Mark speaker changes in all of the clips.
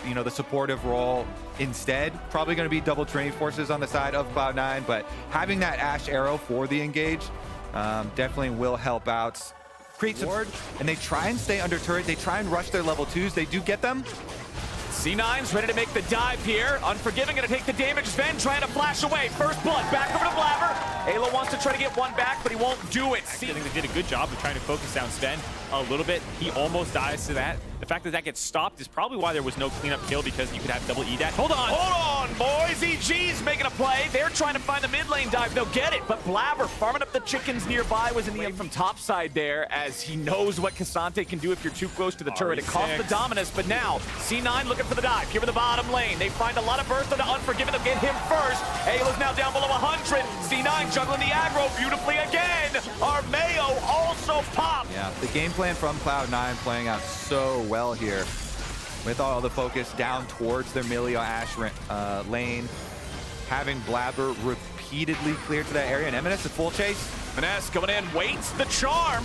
Speaker 1: you know, the supportive role instead. Probably going to be double Trinity forces on the side of Cloud9, but having that Ashe arrow for the engage definitely will help out. Create support, and they try and stay under turret. They try and rush their level 2s. They do get them.
Speaker 2: C9's ready to make the dive here. Unforgiving gonna take the damage. Sven trying to flash away. First blood back over to Blabber. Ayla wants to try to get one back, but he won't do it.
Speaker 3: I think they did a good job of trying to focus down Sven a little bit. He almost dies to that. The fact that that gets stopped is probably why there was no cleanup kill, because you could have double E dash. Hold on!
Speaker 2: Hold on, boys! EG's making a play. They're trying to find the mid lane dive. They'll get it, but Blabber farming up the chickens nearby was in the end from top side there, as he knows what Cassante can do if you're too close to the turret. It costs the Dominus, but now C9 looking for the dive. Here in the bottom lane. They find a lot of burst on the Unforgiven. They'll get him first. Ayla's now down below 100. C9 juggling the aggro beautifully again. Armeo also popped.
Speaker 1: Yeah, the game plan from Cloud9 playing out so well here, with all the focus down towards their Milio Ashe lane, having Blabber repeatedly clear to that area, and M&S at full chase.
Speaker 2: M&S coming in, waits the charm.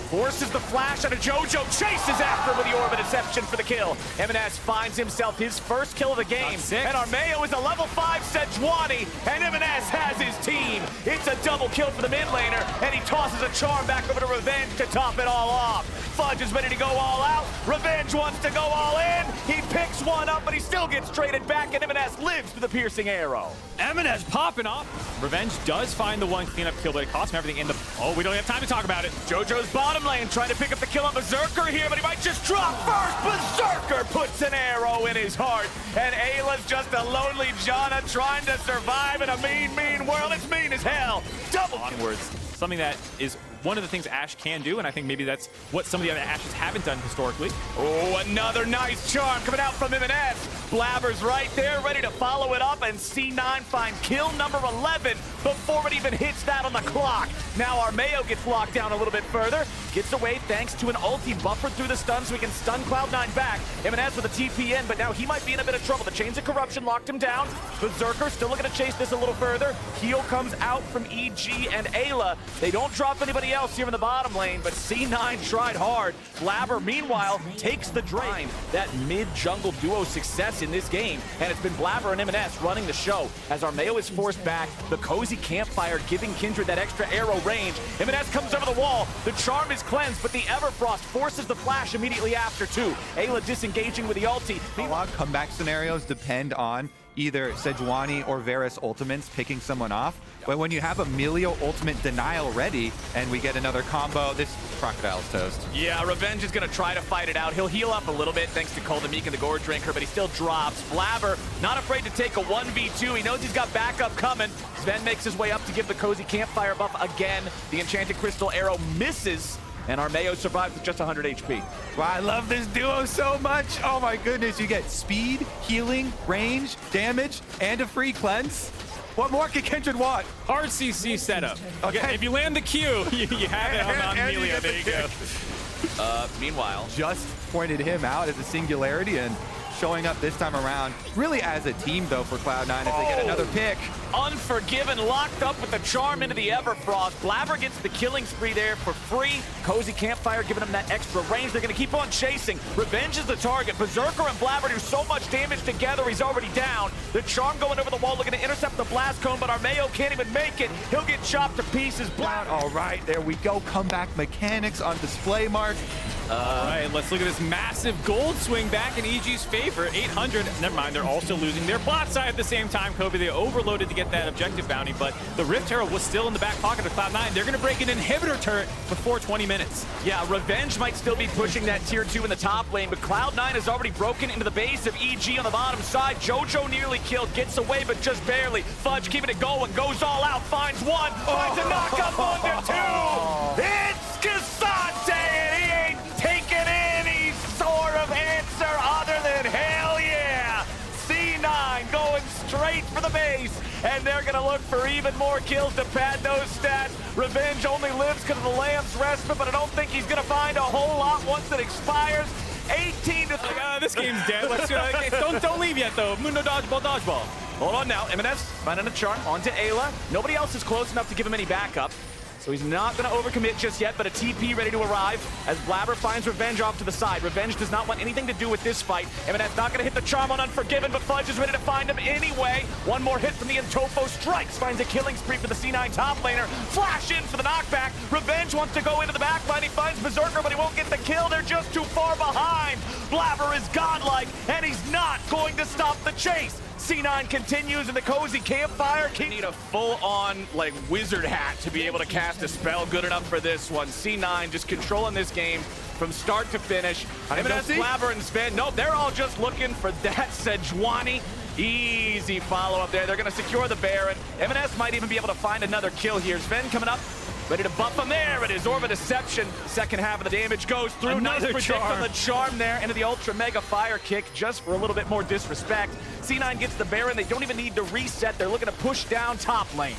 Speaker 2: Forces the flash out of JoJo, chases after with the Orbit Inception for the kill. M&S finds himself his first kill of the game. And Armeo is a level 5 Sejuani, and M&S has his team. It's a double kill for the mid laner, and he tosses a charm back over to Revenge to top it all off. Fudge is ready to go all out. Revenge wants to go all in. He picks one up, but he still gets traded back, and M&S lives to the piercing arrow.
Speaker 3: M&S popping off. Revenge does find the one cleanup kill, but it costs him everything in the... Oh, we don't have time to talk about it.
Speaker 2: JoJo's bottom lane trying to pick up the kill on Berserker here, but he might just drop first. Berserker puts an arrow in his heart, and Ayla's just a lonely Janna trying to survive in a mean, mean world. It's mean as hell. Double
Speaker 3: onwards. Something that is one of the things Ashe can do, and I think maybe that's what some of the other Ashes haven't done historically.
Speaker 2: Oh, another nice charm coming out from M&S. Blabber's right there, ready to follow it up, and C9 find kill number 11 before it even hits that on the clock. Now Armeo gets locked down a little bit further, gets away thanks to an ulti buffered through the stun so he can stun Cloud9 back. M&S with a TP in, but now he might be in a bit of trouble. The Chains of Corruption locked him down. Berserker still looking to chase this a little further. Heal comes out from EG and Ayla. They don't drop anybody else here in the bottom lane, but C9 tried hard. Blabber, meanwhile, takes the Drake. That mid-jungle duo success in this game, and it's been Blabber and M&S running the show. As Armeo is forced back, the cozy campfire giving Kindred that extra arrow range. M&S comes over the wall. The charm is cleansed, but the Everfrost forces the flash immediately after too. Ayla disengaging with the ulti.
Speaker 1: A lot of comeback scenarios depend on either Sejuani or Varus ultimates picking someone off. But when you have a Milio ultimate denial ready and we get another combo, this Crocodile's toast.
Speaker 2: Yeah, Revenge is going to try to fight it out. He'll heal up a little bit thanks to Coldamik and the Gore Drinker, but he still drops. Blabber not afraid to take a 1v2. He knows he's got backup coming. Sven makes his way up to give the cozy campfire buff again. The Enchanted Crystal arrow misses, and Armeo survives with just 100 HP.
Speaker 1: Wow, I love this duo so much. Oh my goodness, you get speed, healing, range, damage, and a free cleanse. What more can Kindred want?
Speaker 3: Hard CC setup.
Speaker 1: Okay.
Speaker 3: If you land the Q, you have it on Amelia. There you go.
Speaker 2: Meanwhile,
Speaker 1: just pointed him out as a singularity, and showing up this time around, really as a team though for Cloud9 as they get another pick.
Speaker 2: Unforgiven locked up with the charm into the Everfrost. Blabber gets the killing spree there for free. Cozy Campfire giving him that extra range. They're going to keep on chasing. Revenge is the target. Berserker and Blabber do so much damage together. He's already down. The charm going over the wall looking to intercept the blast cone, but Armeo can't even make it. He'll get chopped to pieces.
Speaker 1: All right, there we go. Comeback mechanics on display, Mark.
Speaker 3: All right, let's look at this massive gold swing back in EG's favor. 800. Never mind, they're also losing their bot side at the same time. Kobe, they overloaded to get that objective bounty, but the Rift Herald was still in the back pocket of Cloud9. They're going to break an inhibitor turret before 20 minutes.
Speaker 2: Yeah, Revenge might still be pushing that tier 2 in the top lane, but Cloud9 has already broken into the base of EG on the bottom side. JoJo nearly killed, gets away, but just barely. Fudge keeping it going, goes all out, finds one, finds a knock-up under two. It's Cassante, and he ain't taking any sort of answer other than hell yeah. C9 going straight for the base, and they're going to look for even more kills to pad those stats. Revenge only lives because of the Lamb's respite, but I don't think he's going to find a whole lot once it expires. 18 to 3.
Speaker 3: This game's dead. Let's don't leave yet though. Mundo dodgeball.
Speaker 2: Hold on now. M&S finding a charm onto Ayla. Nobody else is close enough to give him any backup. So he's not going to overcommit just yet, but a TP ready to arrive as Blabber finds Revenge off to the side. Revenge does not want anything to do with this fight. Eminet's not going to hit the charm on Unforgiven, but Fudge is ready to find him anyway. One more hit from the Intofo strikes, finds a killing spree for the C9 top laner. Flash in for the knockback. Revenge wants to go into the backline. He finds Berserker, but he won't get the kill. They're just too far behind. Blabber is godlike, and he's not going to stop the chase. C9 continues in the cozy campfire. Need a full-on, like, wizard hat to be able to cast a spell good enough for this one. C9 just controlling this game from start to finish. Eminence, Blabber, and Sven. Nope, they're all just looking for that Sejuani. Easy follow-up there. They're going to secure the Baron. M&S might even be able to find another kill here. Sven coming up. Ready to buff him there. It is Orb Deception. Second half of the damage goes through.
Speaker 3: Another
Speaker 2: nice predict on the charm there into the Ultra Mega Fire Kick just for a little bit more disrespect. C9 gets the Baron. They don't even need to reset. They're looking to push down top lane.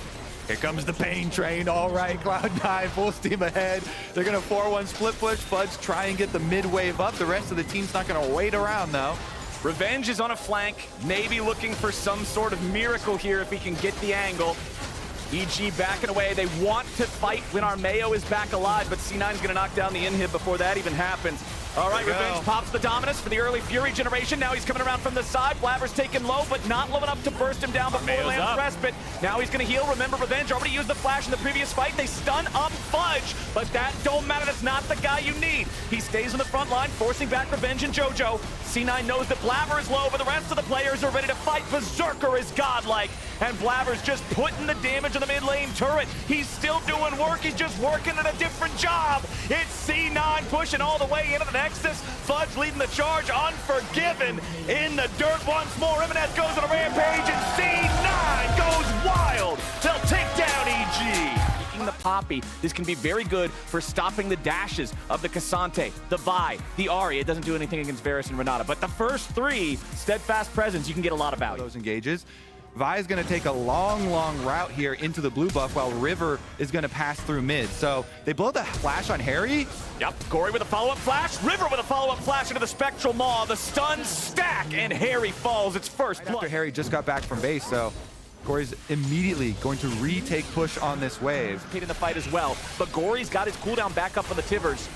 Speaker 1: Here comes the pain train. All right, Cloud9 full steam ahead. They're going to 4-1 split push. Fudge try and get the mid wave up. The rest of the team's not going to wait around, though.
Speaker 2: Revenge is on a flank, maybe looking for some sort of miracle here if he can get the angle. EG backing away. They want to fight when our Mayo is back alive, but C9 is going to knock down the inhib before that even happens. All right, Revenge pops the Dominus for the early Fury generation. Now he's coming around from the side. Blabber's taken low, but not low enough to burst him down before lands respite. Now he's going to heal. Remember, Revenge already used the flash in the previous fight. They stun up Fudge, but that don't matter. That's not the guy you need. He stays on the front line, forcing back Revenge and JoJo. C9 knows that Blabber is low, but the rest of the players are ready to fight. Berserker is godlike, and Blabber's just putting the damage on the mid lane turret. He's still doing work. He's just working at a different job. It's C9 pushing all the way into the Nexus. Fudge leading the charge. Unforgiven in the dirt once more. Eminence goes on a rampage, and C9 goes wild. They'll take down EG. The Poppy, this can be very good for stopping the dashes of the Cassante, the Vi, the Ahri. It doesn't do anything against Varus and Renata, but the first three, Steadfast Presence, you can get a lot of value.
Speaker 1: Those engages. Vi is going to take a long route here into the blue buff while River is going to pass through mid. So they blow the flash on Harry.
Speaker 2: Yep, Gory with a follow-up flash. River with a follow-up flash into the Spectral Maw. The stun stack, and Harry falls. It's first blood.
Speaker 1: After Harry just got back from base, so Gory's immediately going to retake push on this wave.
Speaker 2: In the fight as well, but Gory's got his cooldown back up for the Tivers.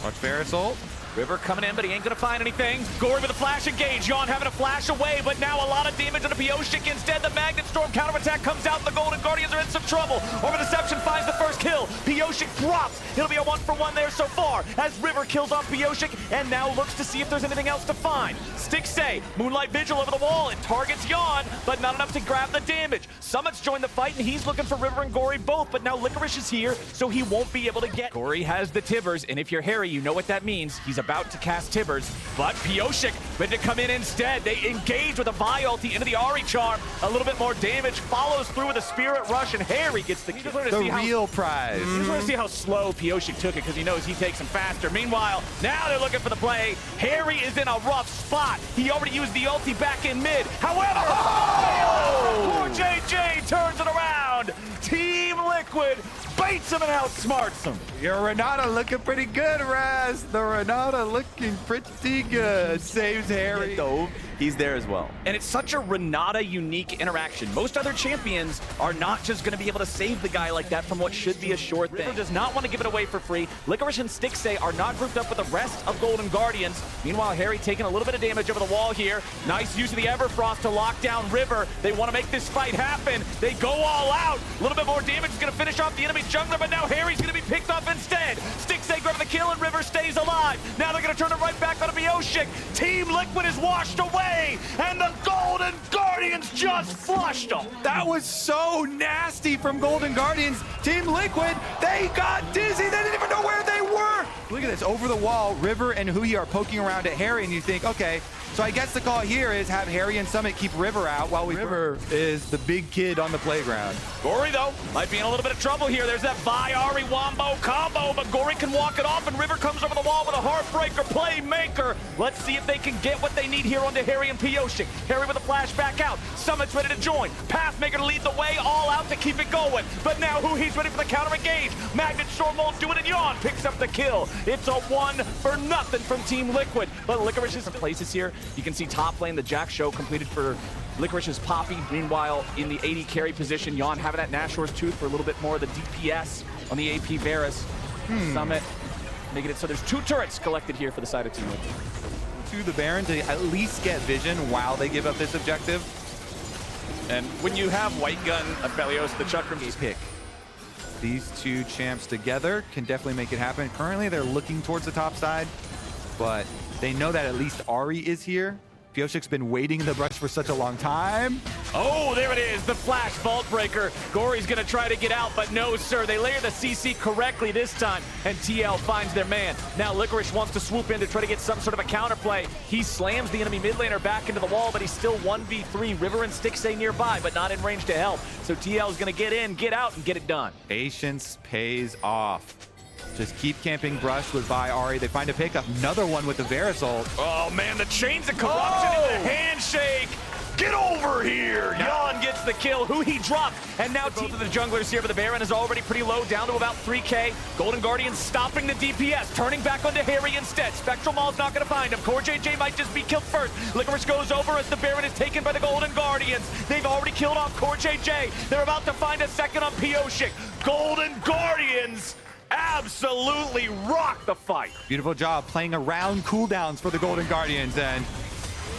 Speaker 1: Watch Varus ult.
Speaker 2: River coming in, but he ain't gonna find anything. Gory with a flash engage. Yawn having a flash away, but now a lot of damage on the Pioshik. Instead, the Magnet Storm counterattack comes out, and the Golden Guardians are in some trouble. Orb Deception finds the first kill. Pioshik drops. It'll be a 1-for-1 there so far, as River kills off Pioshik, and now looks to see if there's anything else to find. Stixxay, Moonlight Vigil over the wall. It targets Yawn, but not enough to grab the damage. Summit's joined the fight, and he's looking for River and Gory both, but now Licorice is here, so he won't be able to get. Gory has the Tivers, and if you're Harry, you know what that means. He's about to cast Tivers, but Pioshik ready to come in instead. They engage with a Vi ulti into the Ahri charm. A little bit more damage, follows through with a Spirit Rush, and Harry gets the kill.
Speaker 1: The real prize.
Speaker 2: You just want to see how slow Pioshik took it, because he knows he takes him faster. Meanwhile, now they're looking for the play. Harry is in a rough spot. He already used the ulti back in mid. However, poor JJ turns it around. Team Liquid baits him and outsmarts him.
Speaker 1: Your Renata looking pretty good, Raz. The Renata looking pretty good. Saves Harry.
Speaker 4: He's there as well.
Speaker 2: And it's such a Renata unique interaction. Most other champions are not just going to be able to save the guy like that from what should be a sure thing. River does not want to give it away for free. Licorice and Stixxay are not grouped up with the rest of Golden Guardians. Meanwhile, Harry taking a little bit of damage over the wall here. Nice use of the Everfrost to lock down River. They want to make this fight happen. They go all out. A little bit more damage is going to finish off the enemy jungler, but now Harry's going to be picked off instead. Stixxay grabbing the kill, and River stays alive. Now they're going to turn it right back on Pioshik. Team Liquid is washed away, and the Golden Guardians just flushed them.
Speaker 1: That was so nasty from Golden Guardians. Team Liquid, they got dizzy. They didn't even know where they were. Look at this, over the wall, River and Hui are poking around at Harry, and you think, okay, so I guess the call here is have Harry and Summit keep River out while River is the big kid on the playground.
Speaker 2: Gory, though, might be in a little bit of trouble here. There's that Vi Ahri Wombo combo, but Gory can walk it off, and River comes over the wall with a Heartbreaker playmaker. Let's see if they can get what they need here onto Harry and Pioshik. Harry with a flash back out. Summit's ready to join. Pathmaker to lead the way, all out to keep it going. But now Hui's ready for the counter engage. Magnet Storm won't do it, and Yawn picks up the kill. It's a 1-for-0 from Team Liquid. But Licorice is in places here. You can see top lane, the Jack Show completed for Licorice's Poppy. Meanwhile, in the AD carry position, Yawn having that Nashor's Tooth for a little bit more of the DPS on the AP Varus. Summit making it so there's 2 turrets collected here for the side of Team Liquid.
Speaker 1: To the Baron to at least get vision while they give up this objective.
Speaker 2: And when you have White Gun, Aphelios, the Chakram
Speaker 1: Pick. These 2 champs together can definitely make it happen. Currently, they're looking towards the top side, but they know that at least Ari is here. Pioshik's been waiting in the brush for such a long time.
Speaker 2: Oh, there it is, the flash vault breaker. Gory's gonna try to get out, but no, sir. They layer the CC correctly this time, and TL finds their man. Now Licorice wants to swoop in to try to get some sort of a counterplay. He slams the enemy mid laner back into the wall, but he's still 1v3. River and Stixay nearby, but not in range to help. So TL's gonna get in, get out, and get it done.
Speaker 1: Patience pays off. Just keep camping brush with Vi Ari. They find a pick up. Another one with the Varus ult.
Speaker 2: Oh man, the chains of corruption in the handshake. Get over here! Jan gets the kill, who he dropped. And now both of the junglers here, but the Baron is already pretty low, down to about 3K. Golden Guardian stopping the DPS, turning back onto Harry instead. Spectral Maul's not gonna find him. Core JJ might just be killed first. Licorice goes over as the Baron is taken by the Golden Guardians. They've already killed off Core JJ. They're about to find a second on Pioshik. Golden Guardians absolutely rock the fight.
Speaker 1: Beautiful job playing around cooldowns for the Golden Guardians. And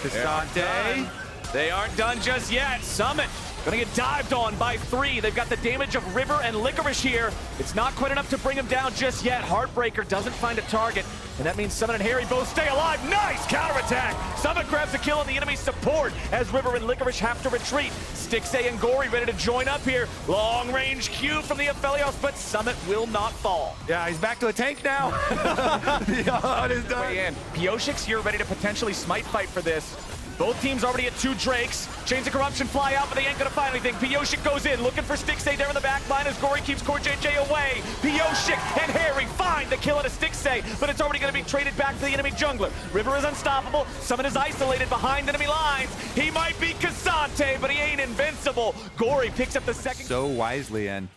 Speaker 1: Cassante.
Speaker 2: They aren't done just yet. Summit gonna get dived on by 3. They've got the damage of River and Licorice here. It's not quite enough to bring him down just yet. Heartbreaker doesn't find a target, and that means Summit and Harry both stay alive. Nice counterattack. Summit grabs a kill on the enemy support as River and Licorice have to retreat. Stixay and Gory ready to join up here. Long range Q from the Aphelios, but Summit will not fall.
Speaker 1: Yeah, he's back to a tank now. The hunt is done.
Speaker 2: Way in. Pioshik's here ready to potentially smite fight for this. Both teams already at 2 Drakes. Chains of Corruption fly out, but they ain't gonna find anything. Pioshik goes in, looking for Stixay there in the back line as Gory keeps Core JJ away. Pioshik and Harry find the kill at a Stixay, but it's already gonna be traded back to the enemy jungler. River is unstoppable. Summon is isolated behind enemy lines. He might be Cassante, but he ain't invincible. Gory picks up the second.
Speaker 1: So wisely and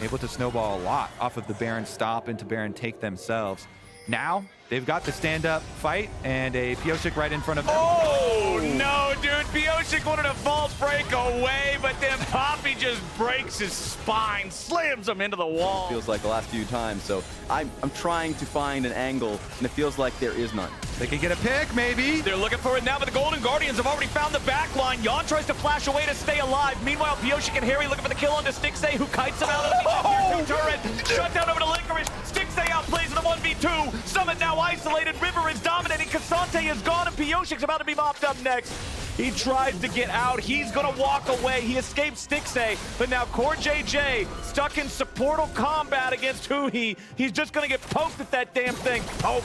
Speaker 1: able to snowball a lot off of the Baron stop into Baron take themselves. Now, they've got the stand-up fight and a Pioshik right in front of them.
Speaker 2: Oh, no, dude. Pioshik wanted a vault break away, but then Poppy just breaks his spine, slams him into the wall.
Speaker 4: Feels like the last few times, so I'm trying to find an angle, and it feels like there is none.
Speaker 1: They could get a pick, maybe.
Speaker 2: They're looking for it now, but the Golden Guardians have already found the back line. Jan tries to flash away to stay alive. Meanwhile, Pioshik and Harry looking for the kill on Stixay, who kites him out of the tier 2 turret. Shut down over to Licorice. Stixay outplays in the 1v2. Summit now isolated. River is dominating. Cassante is gone, and Pioshik's about to be mopped up next. He tries to get out. He's going to walk away. He escapes Stixay, but now Core JJ stuck in supportal combat against Huhi. He's just going to get poked at that damn thing. Poke,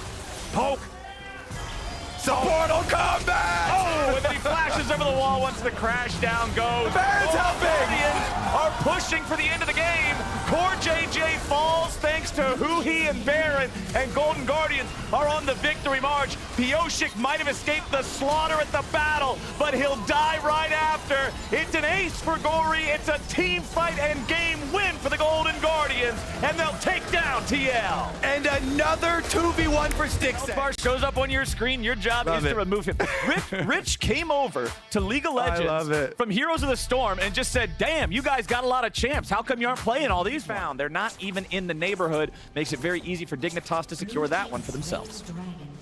Speaker 2: poke.
Speaker 1: Supportal combat!
Speaker 2: Oh, and then he flashes over the wall once the crash down goes.
Speaker 1: Baron's helping!
Speaker 2: Are pushing for the end of the game. Core JJ falls thanks to Huhi and Baron, and Golden Guardians are on the victory march. Pioshik might have escaped the slaughter at the battle, but he'll die right after. It's an ace for Gory. It's a team fight and game win for the Golden Guardians, and they'll take down TL.
Speaker 1: And another 2v1 for Stixay.
Speaker 2: Bar shows up on your screen. Your job is to remove him. Rich came over to League of Legends from Heroes of the Storm and just said, damn, you guys got a lot of champs. How come you aren't playing all these? Found they're not even in the neighborhood. Makes it very easy for Dignitas to secure that one for themselves.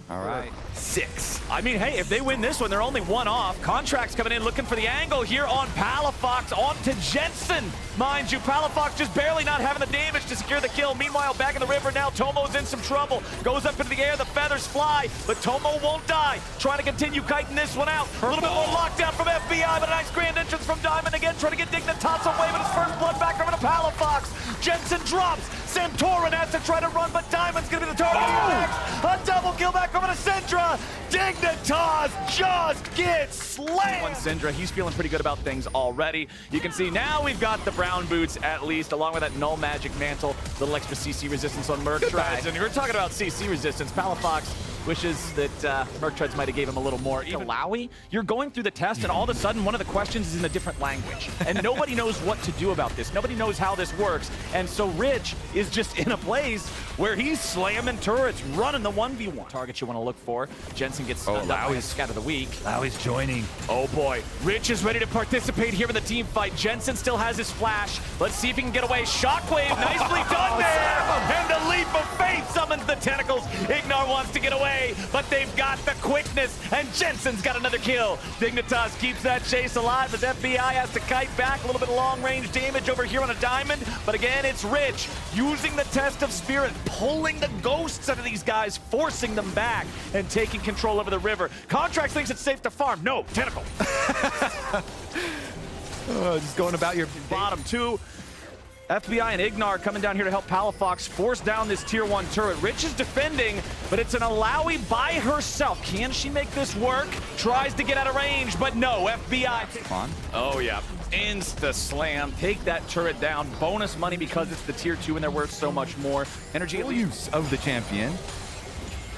Speaker 1: All right. 6.
Speaker 2: I mean, hey, if they win this one, they're only 1 off. Contracts coming in looking for the angle here on Palafox on to Jensen. Mind you, Palafox just barely not having the damage to secure the kill. Meanwhile, back in the river now, Tomo's in some trouble. Goes up into the air, the feathers fly, but Tomo won't die. Trying to continue kiting this one out. A little bit more lockdown from FBI, but a nice grand entrance from Diamond again, trying to get Dignitas away, but his first blood back over to Palafox. Jensen drops. Santorin has to try to run, but Diamond's gonna be the target next. A double kill back over to Syndra. Dignitas just gets slammed. On Syndra, he's feeling pretty good about things already. You can see now we've got the brown boots at least, along with that null magic mantle, little extra CC resistance on Merc tries. And you're talking about CC resistance. Palafox Wishes that Merktreads might have gave him a little more. Even Lowy, you're going through the test, and all of a sudden, one of the questions is in a different language. And nobody knows what to do about this. Nobody knows how this works. And so Rich is just in a place where he's slamming turrets, running the 1v1. Targets you want to look for. Jensen gets stunned up by his scat of the week.
Speaker 1: Lowy's joining.
Speaker 2: Oh boy, Rich is ready to participate here in the team fight. Jensen still has his flash. Let's see if he can get away. Shockwave, nicely done there! And a leap of faith summons the tentacles. Ignar wants to get away, but they've got the quickness, and Jensen's got another kill. Dignitas keeps that chase alive as FBI has to kite back. A little bit of long-range damage over here on a diamond, but again, it's Rich using the test of spirit, pulling the ghosts out of these guys, forcing them back, and taking control over the river. Contracts thinks it's safe to farm. No, tentacle.
Speaker 1: Just going about your
Speaker 2: Bottom two. FBI and Ignar coming down here to help Palafox force down this tier 1 turret. Rich is defending, but it's an Alawi by herself. Can she make this work? Tries to get out of range, but no, FBI.
Speaker 1: on.
Speaker 2: Oh yeah, insta slam. Take that turret down. Bonus money because it's the tier 2 and they're worth so much more. Energy
Speaker 1: Full use of the champion.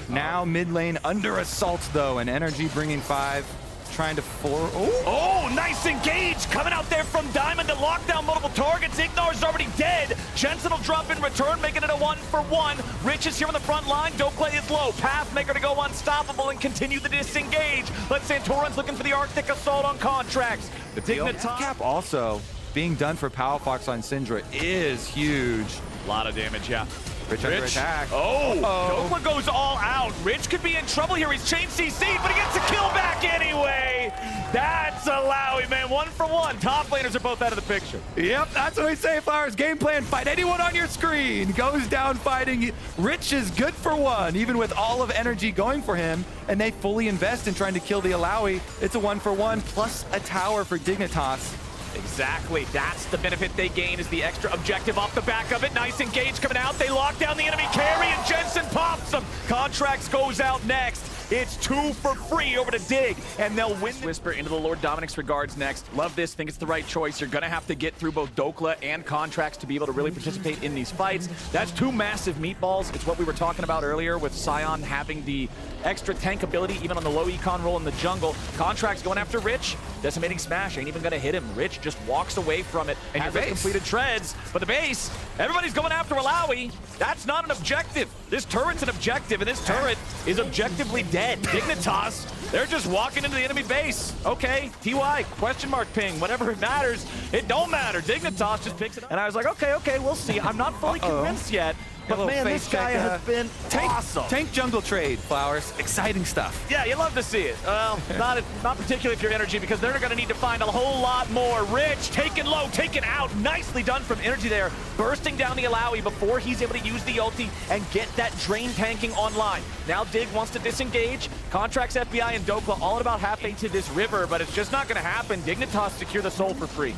Speaker 1: Now mid lane under assault though, and Energy bringing 5. Trying to
Speaker 2: Oh, nice engage coming out there from Diamond to lock down multiple targets. Ignar's already dead. Jensen will drop in return, making it a 1-for-1. Rich is here on the front line. Dokle is low. Pathmaker to go unstoppable and continue the disengage. But Santorin's looking for the Arctic Assault on Contracts. The Dignitas
Speaker 1: cap also being done for Palafox on Syndra is huge.
Speaker 2: A lot of damage, yeah.
Speaker 1: Rich under attack.
Speaker 2: Dokle goes all out. Rich could be in trouble here. He's chain CC'd, but he gets a kill back anyway. That's a Lowy, man. 1-for-1. Top laners are both out of the picture.
Speaker 1: Yep, that's what we say, Flowers. Game plan, fight anyone on your screen. Goes down fighting. Rich is good for 1, even with all of Energy going for him, and they fully invest in trying to kill the Alawi. It's a 1-for-1 plus a tower for Dignitas.
Speaker 2: Exactly. That's the benefit they gain, is the extra objective off the back of it. Nice engage coming out. They lock down the enemy carry, and Jensen pops them. Contracts goes out next. It's 2 for free over to Dig, and they'll win. Whisper into the Lord Dominic's regards next. Love this. Think it's the right choice. You're going to have to get through both Dokle and Contracts to be able to really participate in these fights. That's 2 massive meatballs. It's what we were talking about earlier with Sion having the extra tank ability, even on the low econ roll in the jungle. Contracts going after Rich. Decimating Smash ain't even going to hit him. Rich just walks away from it and has those completed treads. But the base, everybody's going after Alawi. That's not an objective. This turret's an objective, and this turret is objectively dead. Dignitas, they're just walking into the enemy base. Okay, TY, question mark ping, whatever it matters. It don't matter. Dignitas just picks it up. And I was like, okay, we'll see. I'm not fully convinced yet. But man, this guy has been awesome.
Speaker 1: Tank jungle trade, Flowers. Exciting stuff.
Speaker 2: Yeah, you love to see it. Well, not particularly if you're Energy, because they're going to need to find a whole lot more. Rich, taken low, taken out. Nicely done from Energy there. Bursting down the Alawi before he's able to use the ulti and get that drain tanking online. Now Dig wants to disengage. Contracts FBI and Dokle all at about halfway to this river, but it's just not going to happen. Dignitas secure the soul for free.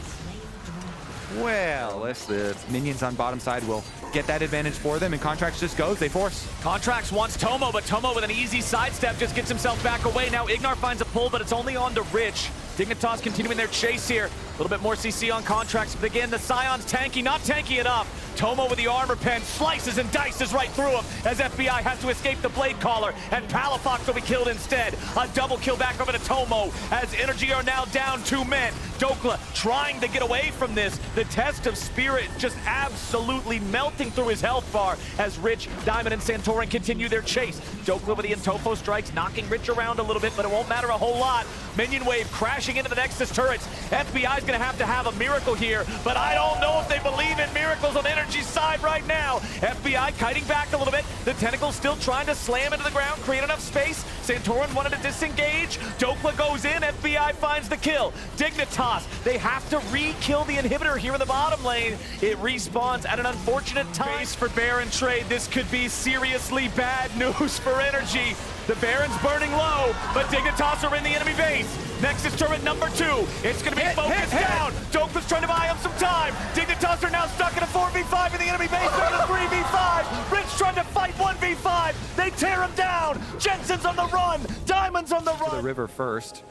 Speaker 1: Well, the minions on bottom side will get that advantage for them, and Contracts just goes, they force.
Speaker 2: Contracts wants Tomo, but Tomo with an easy sidestep just gets himself back away. Now Ignar finds a pull, but it's only on to Rich. Dignitas continuing their chase here. A little bit more CC on Contracts, but again, the Sion's tanky, not tanky enough. Tomo with the armor pen slices and dices right through him as FBI has to escape the Blade Caller, and Palafox will be killed instead. A double kill back over to Tomo as Energy are now down 2 men. Dokle trying to get away from this. The test of spirit just absolutely melting through his health bar as Rich, Diamond, and Santorin continue their chase. Dokle with the Intofo strikes, knocking Rich around a little bit, but it won't matter a whole lot. Minion wave crashing into the Nexus turrets. FBI's gonna have to have a miracle here, but I don't know if they believe in miracles on Energy's side right now. FBI kiting back a little bit. The tentacles still trying to slam into the ground, create enough space. Santorin wanted to disengage. Dokle goes in, FBI finds the kill. Dignitas, they have to re-kill the inhibitor here in the bottom lane. It respawns at an unfortunate time. Base for Baron trade. This could be seriously bad news for Energy. The Baron's burning low, but Dignitas are in the enemy base. Nexus turret number 2. It's going to be focused down. Dokle's trying to buy him some time. Dignitas are now stuck in a 4v5 in the enemy base. They're in a 3v5. Rich trying to fight 1v5. They tear him down. Jensen's on the run. Diamond's on the run.
Speaker 1: To the river first.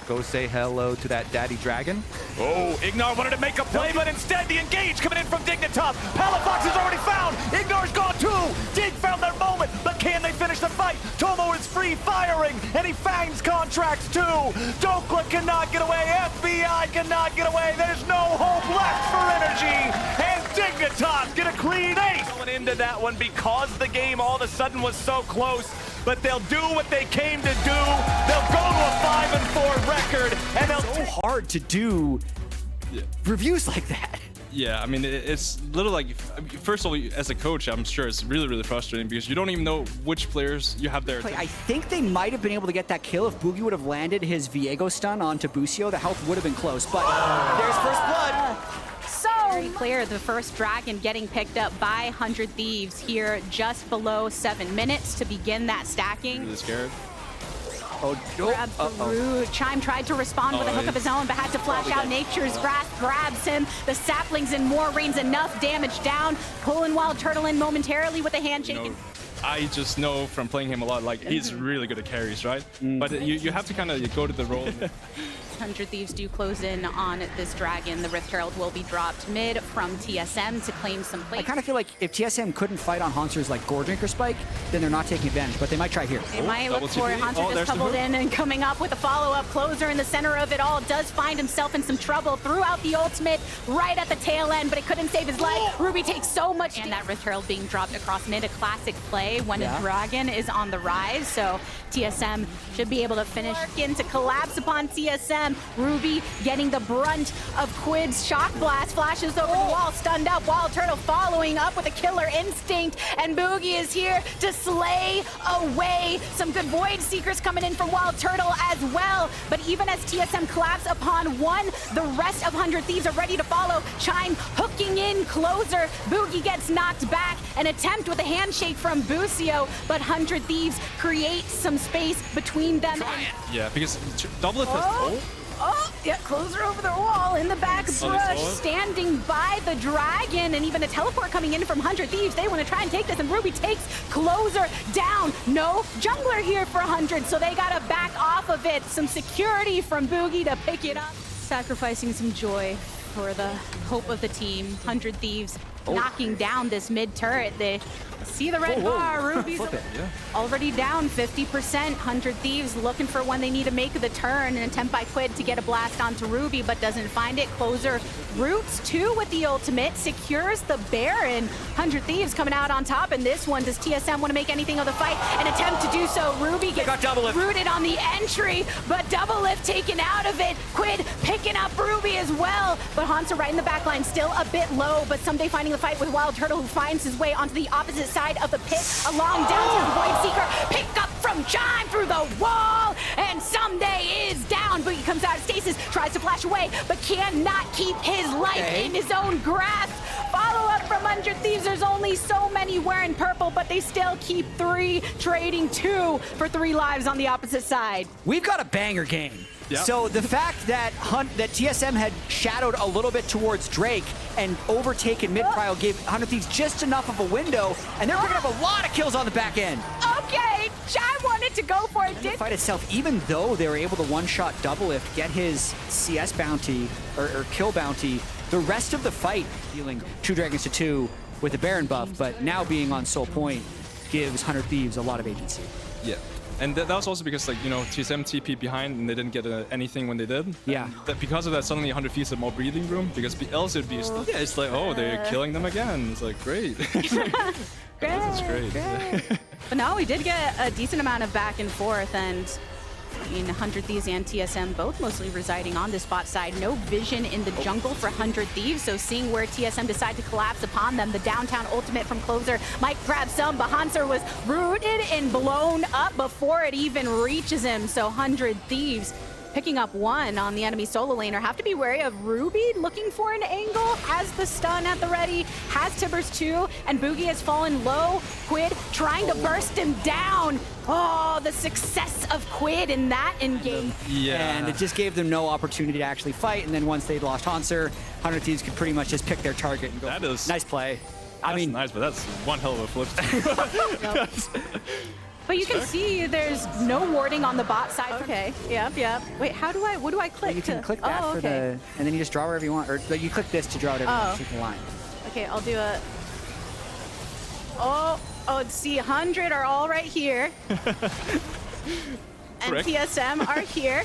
Speaker 1: Go say hello to that daddy dragon.
Speaker 2: Oh, Ignar wanted to make a play, but instead the engage coming in from Dignitas. Palafox is already found. Ignar's gone too. Dig found their moment, but can't Can they finish the fight? Tomo is free firing, and he fangs contracts too. Dokla cannot get away. FBI cannot get away. There's no hope left for Energy. And Dignitas get a clean ace. Going into that one because the game all of a sudden was so close. But they'll do what they came to do. They'll go to a 5-4 record, and they'll
Speaker 5: So hard to do reviews like that.
Speaker 6: Yeah, I mean, it's little like, first of all, as a coach, I'm sure it's really, really frustrating because you don't even know which players you have there.
Speaker 5: I think they might have been able to get that kill if Boogie would have landed his Viego stun onto Busio. The health would have been close, but there's first blood.
Speaker 7: Very clear, the first dragon getting picked up by 100 Thieves here just below 7 minutes to begin that stacking.
Speaker 6: Really scared.
Speaker 7: Grabs the root. Chime tried to respond with a hook of his own, but had to flash out. Nature's Grasp grabs him. The saplings and more rains enough damage down. Pulling Wild Turtle in momentarily with a handshake.
Speaker 6: You know, I just know from playing him a lot, like he's really good at carries, right? But you have to kind of go to the role.
Speaker 7: 100 Thieves do close in on this dragon. The Rift Herald will be dropped mid from TSM to claim some place.
Speaker 5: I kind of feel like if TSM couldn't fight on Haunter's like Gore Drinker Spike, then they're not taking advantage, but they might try here.
Speaker 7: They might look for it. Haunter just
Speaker 6: there's the
Speaker 7: coupled
Speaker 6: hook.
Speaker 7: in and coming up with a follow-up closer in the center of it all. Does find himself in some trouble. Threw out the ultimate right at the tail end, but it couldn't save his life. Ruby takes so much. And that Rift Herald being dropped across mid, a classic play when a dragon is on the rise. So TSM should be able to finish in to collapse upon TSM. Ruby getting the brunt of Quid's shock blast, flashes over the wall, stunned up. Wild Turtle following up with a killer instinct, and Boogie is here to slay away. Some good Void Seekers coming in from Wild Turtle as well, but even as TSM collapse upon one, the rest of 100 Thieves are ready to follow. Chime hooking in closer. Boogie gets knocked back. An attempt with a handshake from Busio, but 100 Thieves create some space between them.
Speaker 6: Yeah, because Doublelift has ult.
Speaker 7: Oh, yeah, closer over the wall in the back brush, standing by the dragon, and even a teleport coming in from 100 Thieves. They want to try and take this, and Ruby takes closer down. No jungler here for 100, so they got to back off of it. Some security from Boogie to pick it up. Sacrificing some joy for the hope of the team. 100 Thieves knocking down this mid turret. They see the red bar. Ruby's already down 50%. 100 Thieves looking for when they need to make the turn. An attempt by Quid to get a blast onto Ruby, but doesn't find it. Closer roots too with the ultimate, secures the Baron. 100 Thieves coming out on top in this one. Does TSM want to make anything of the fight? An attempt to do so. Ruby gets rooted on the entry, but Doublelift taken out of it. Quid picking up Ruby as well, but Hansa right in the back line, still a bit low, but Someday finding the fight with Wild Turtle, who finds his way onto the opposite side of the pit, along downtown Void Seeker. Pick up from Chime through the wall, and Someday is down. Boogie comes out of stasis, tries to flash away, but cannot keep his life in his own grasp. Follow up from 100 Thieves. There's only so many wearing purple, but they still keep 3, trading 2 for 3 lives on the opposite side.
Speaker 5: We've got a banger game.
Speaker 6: Yep.
Speaker 5: So the fact that TSM had shadowed a little bit towards Drake and overtaken mid-prio gave 100 Thieves just enough of a window, and they're picking up a lot of kills on the back end.
Speaker 7: Okay, Chime wanted to go for it.
Speaker 5: The fight itself, even though they were able to one-shot Doublelift, get his CS bounty, or kill bounty, the rest of the fight dealing 2 dragons to 2 with the Baron buff, but now being on Soul Point gives 100 Thieves a lot of agency.
Speaker 6: Yeah. And that was also because, like, you know, TSM TP behind and they didn't get anything when they did.
Speaker 5: Yeah.
Speaker 6: And that because of that, suddenly 100 Thieves had more breathing room because else it'd be, it's like, oh, they're killing them again. It's like, great. This is great.
Speaker 7: But no, we did get a decent amount of back and forth, and I mean, 100 Thieves and TSM both mostly residing on this bot side. No vision in the jungle for 100 Thieves, so seeing where TSM decide to collapse upon them. The downtown ultimate from Closer might grab some, but Hanser was rooted and blown up before it even reaches him. So 100 Thieves picking up 1 on the enemy solo laner. Have to be wary of Ruby looking for an angle, has the stun at the ready, has Tibbers too, and Boogie has fallen low. Quid trying to burst him down. Oh, the success of Quid in that engage.
Speaker 6: Yeah.
Speaker 5: And it just gave them no opportunity to actually fight, and then once they'd lost Hanser, 100 Thieves could pretty much just pick their target and go.
Speaker 6: That is
Speaker 5: nice play.
Speaker 6: I mean, nice, but that's one hell of a flip.
Speaker 7: But you can see there's no warding on the bot side. Okay, yep. Wait, what do I click?
Speaker 5: Well, you can click that for the, and then you just draw wherever you want, or like, you click this to draw whatever you want to the line.
Speaker 7: Okay, I'll do a. Oh, Oh, let's see, 100 are all right here. And
Speaker 6: Correct.
Speaker 7: TSM are here.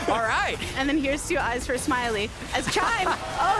Speaker 5: All right.
Speaker 7: And then here's 2 eyes for Smiley. As Chime, oh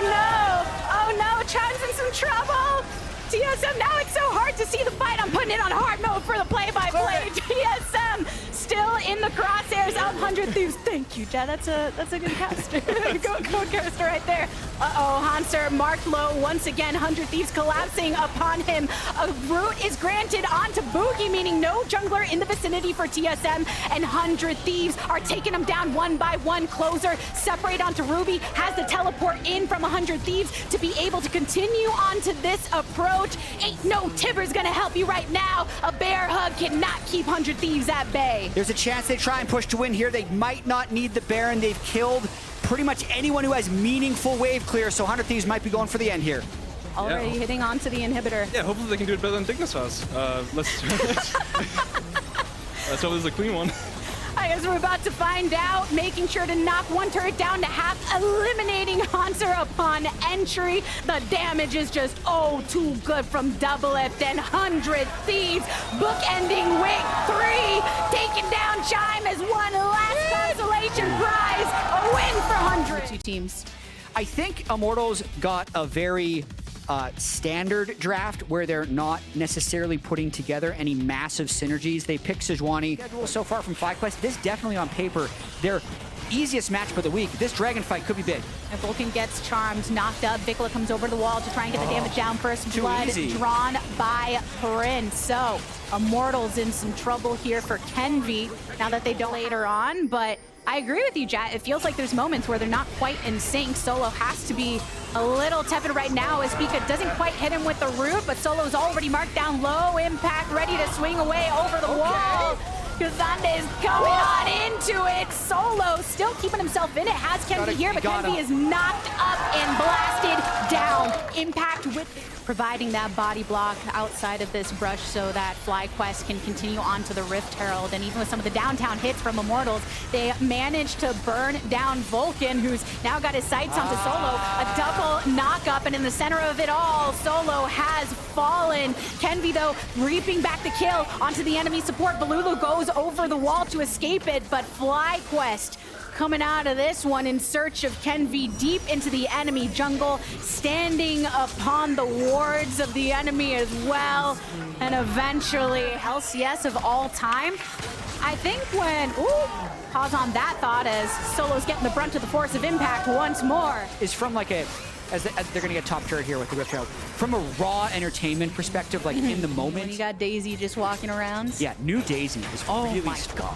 Speaker 7: no, Chime's in some trouble. TSM, now it's so hard to see the fight. I'm putting it on hard mode for the play-by-play. TSM still in the crosshairs of 100 Thieves. Thank you, Jed. That's a good caster. Good caster right there. Uh-oh, Hanser marked low once again. 100 Thieves collapsing upon him. A root is granted onto Boogie, meaning no jungler in the vicinity for TSM, and 100 Thieves are taking them down one by one. Closer separate onto Ruby, has the teleport in from 100 Thieves to be able to continue onto this approach. Ain't no Tibber's gonna help you right now. A bear hug cannot keep 100 Thieves at bay.
Speaker 5: There's a chance they try and push to win here. They might not need the Baron. They've killed pretty much anyone who has meaningful wave clear, so 100 Thieves might be going for the end here.
Speaker 7: Already hitting onto the inhibitor.
Speaker 6: Yeah, hopefully they can do it better than Dignitas. Let's hope this is a clean one.
Speaker 7: I guess we're about to find out, making sure to knock one turret down to half, eliminating Hanser upon entry. The damage is just too good from Doublelift and 100 Thieves, bookending Week 3, taking down Chime as one last consolation prize, a win for 100. 2 teams.
Speaker 5: I think Immortals got a very standard draft where they're not necessarily putting together any massive synergies. They picked Sejuani. Schedule so far from FlyQuest. This definitely on paper, their easiest matchup of the week. This dragon fight could be big.
Speaker 7: And Vulcan gets charmed, knocked up. Vikla comes over the wall to try and get the damage down. First
Speaker 5: Too
Speaker 7: blood
Speaker 5: easy.
Speaker 7: drawn by Prince. So Immortals in some trouble here for Kenvi now that they don't later on, but I agree with you, Jat. It feels like there's moments where they're not quite in sync. Solo has to be a little tepid right now as Pika doesn't quite hit him with the root, but Solo's already marked down low. Impact ready to swing away over the wall. Kazande's coming on into it. Solo still keeping himself in it. Has Kenvi here, but Kenvi is knocked up and blasted down. Impact with providing that body block outside of this brush so that FlyQuest can continue on to the Rift Herald. And even with some of the downtown hits from Immortals, they managed to burn down Vulcan, who's now got his sights onto Solo. A double knock-up, and in the center of it all, Solo has fallen. Kenvi, though, reaping back the kill onto the enemy support. Balulu goes over the wall to escape it, but FlyQuest coming out of this one in search of Kenvi deep into the enemy jungle, standing upon the wards of the enemy as well, and eventually LCS of all time. I think when, pause on that thought as Solo's getting the brunt of the force of impact once more.
Speaker 5: Is from like a, as they're going to get top turret here with the Rift Herald, from a raw entertainment perspective, like in the moment.
Speaker 7: When you got Daisy just walking around.
Speaker 5: Yeah, new Daisy is really
Speaker 7: my
Speaker 5: strong.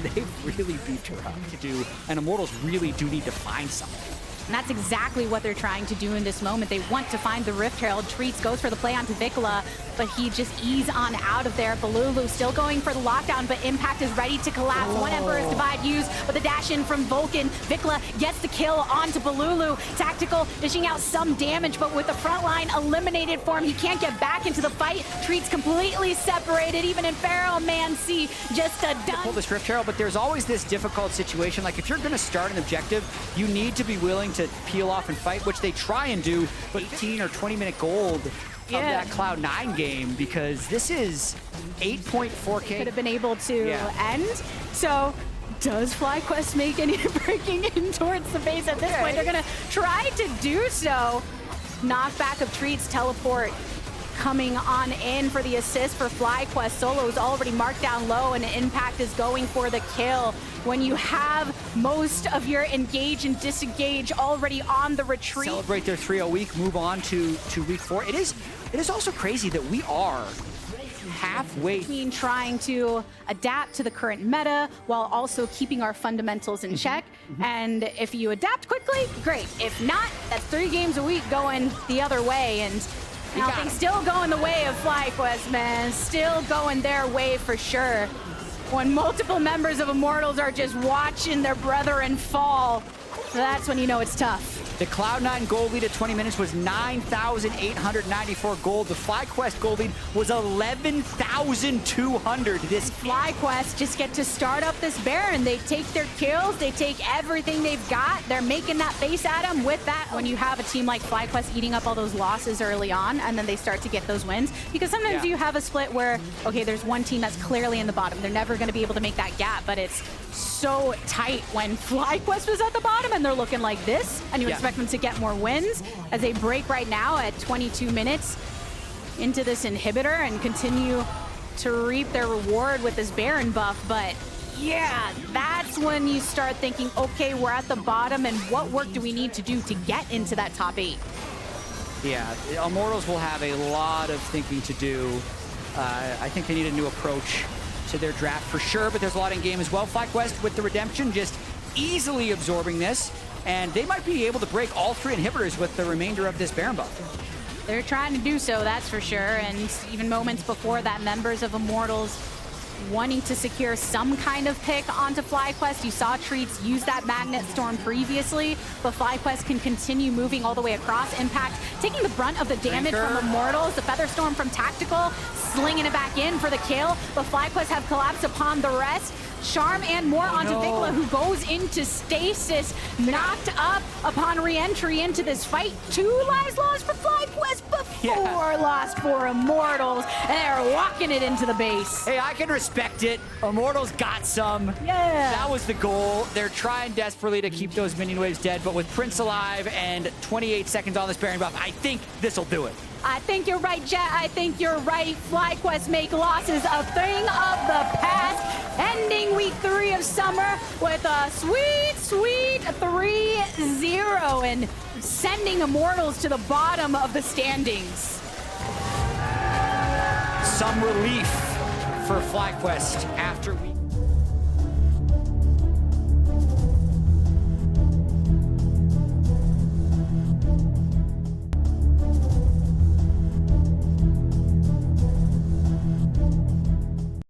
Speaker 5: They've really beefed her up to do, and Immortals really do need to find something.
Speaker 7: And that's exactly what they're trying to do in this moment. They want to find the Rift Herald. Treats goes for the play onto Vikla, but he just ease on out of there. Balulu still going for the lockdown, but Impact is ready to collapse. One Emperor's Divide used, but the dash in from Vulcan. Vikla gets the kill onto Balulu. Tactical dishing out some damage, but with the front line eliminated for him, he can't get back into the fight. Treats completely separated. Even in Pharaoh Man C, just a done.
Speaker 5: Pull this Rift Herald, but there's always this difficult situation. Like if you're going to start an objective, you need to be willing to peel off and fight, which they try and do, but 18 or 20-minute gold of that Cloud9 game, because this is 8.4K.
Speaker 7: Could have been able to end. So does FlyQuest make any breaking in towards the base at this point? They're gonna try to do so. Knockback of Treats, teleport coming on in for the assist for FlyQuest. Solo is already marked down low, and Impact is going for the kill. When you have most of your engage and disengage already on the retreat.
Speaker 5: Celebrate their 3-0 week, move on to week 4. It is also crazy that we are halfway
Speaker 7: between trying to adapt to the current meta while also keeping our fundamentals in check. And if you adapt quickly, great. If not, that's 3 games a week going the other way. And now things still going the way of FlyQuest, man. Still going their way for sure. When multiple members of Immortals are just watching their brethren fall, that's when you know it's tough.
Speaker 5: The Cloud9 gold lead at 20 minutes was 9,894 gold. The FlyQuest gold lead was 11,200. This
Speaker 7: FlyQuest just get to start up this Baron. They take their kills, they take everything they've got. They're making that face at them with that. When you have a team like FlyQuest eating up all those losses early on, and then they start to get those wins. Because sometimes you have a split where, okay, there's one team that's clearly in the bottom. They're never going to be able to make that gap, but it's so tight when FlyQuest was at the bottom and they're looking like this, and you expect them to get more wins as they break right now at 22 minutes into this inhibitor and continue to reap their reward with this Baron buff. But yeah, that's when you start thinking, okay, we're at the bottom, and what work do we need to do to get into that top 8?
Speaker 5: Yeah, Immortals will have a lot of thinking to do. I think they need a new approach to their draft for sure, but there's a lot in game as well. FlyQuest with the redemption just easily absorbing this, and they might be able to break all 3 inhibitors with the remainder of this Baron buff.
Speaker 7: They're trying to do so, that's for sure. And even moments before that, members of Immortals wanting to secure some kind of pick onto FlyQuest. You saw Treats use that Magnet Storm previously, but FlyQuest can continue moving all the way across. Impact taking the brunt of the damage from Immortals. The Feather Storm from Tactical, slinging it back in for the kill, but FlyQuest have collapsed upon the rest. Charm and more onto Vikla, who goes into stasis, knocked up upon re-entry into this fight. 2 lives lost for FlyQuest, but 4 lost for Immortals, and they're walking it into the base.
Speaker 5: Hey, I can respect it. Immortals got some.
Speaker 7: Yeah.
Speaker 5: That was the goal. They're trying desperately to keep those minion waves dead, but with Prince alive and 28 seconds on this Baron buff, I think this will do it.
Speaker 7: I think you're right, Jet. I think you're right. FlyQuest make losses a thing of the past, ending week 3 of summer with a sweet, sweet 3-0 and sending Immortals to the bottom of the standings.
Speaker 5: Some relief for FlyQuest after we